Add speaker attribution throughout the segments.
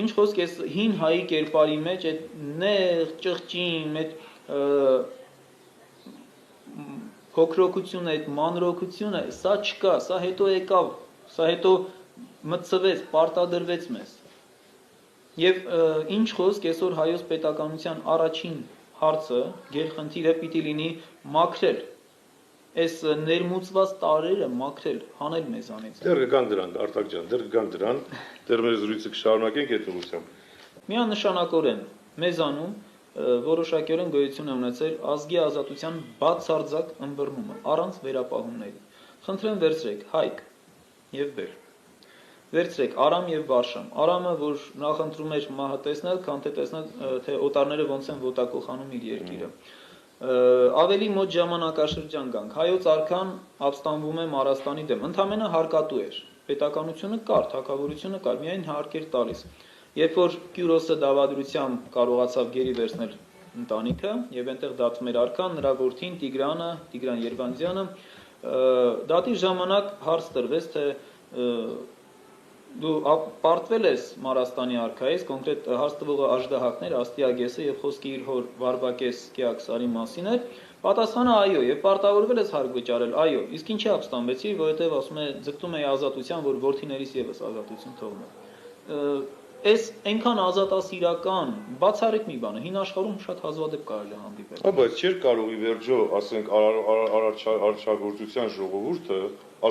Speaker 1: ինչ խոսք էս հին հայի կերպարի մեջ այդ նեղ ճղճին, այդ փոքրոքությունը, այդ մանրոքությունը, սա չկա, սա հետո եկավ, սա հետո մտցվեց, պարտադրվեց մեզ։ Եվ ինչ խոսք այսօր հայոց պետականության առաջին հարցը, գերխնդիրը պիտի լինի մաքրել, այս ներմուծված տարրերը մաքրել, հանել մեզանից։
Speaker 2: Դեռ կգան դրան, Արտակ ջան, դեռ կգան դրան, դեռ մեր զրույցը կշարունակենք այդ ուղղությամբ։
Speaker 1: Միանշանակորեն մեզանում որոշակիորեն գոյություն է ունեցել ազգի ազատության բացարձակ ըմբռնումը, առանց վերապահումների։ Խնդրեմ վերցրեք Հայկ եւ Բեր։ Վերցրեք Արամ եւ Վարշամ։ Արամը, որ նախընտրում էր մահը տեսնել, քան թե տեսնել, թե օտարները ոնց են ոտակոխանում իր երկիրը։ Ավելի մոտ ժամանակաշրջան գանք։ Հայոց արքան ապստամբում է Մարաստանի դեմ։ Ընդամենը հարկատու էր։ Պետականությունը կար, թագավորությունը կար, միայն հարկ էր տալիս։ Երբ որ Կյուրոսը դավադրությամբ կարողացավ գերի վերցնել ընտանիքը եւ այնտեղ դատում էր արքան, նրա որդին Տիգրան Երվանդյանը, դատի ժամանակ հարց տրվեց, թե դու պարտվել ես Մարաստանի արքայից, կոնկրետ հարց տվողը Աժդահակն էր, Աստիագեսը եւ խոսքի իր հոր Վարվակես Կեաքսարի մասին էր, պատասխանը այո, եւ պարտավորվել ես հարկ վճարել, այո, իսկ ինչի ապստամբեցի, որովհետեւ ասում է ձգտում էի ազատության, որ որդիներիս եւս ազատություն թողնեմ։ Այս այնքան ազատասիրական, բացառիկ մի բան է, հին աշխարհում շատ հազվադեպ կարելի է հանդիպել։
Speaker 2: Բայց չէր կարող ի վերջո, ասենք, արարչագործության ժողովուրդը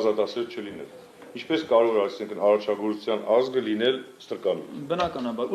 Speaker 2: ազատասեր չլինել։ Ինչպես կարող է, այսինքն, արարչագործության ազգը լինել ստրկալու։
Speaker 1: Բնականաբար։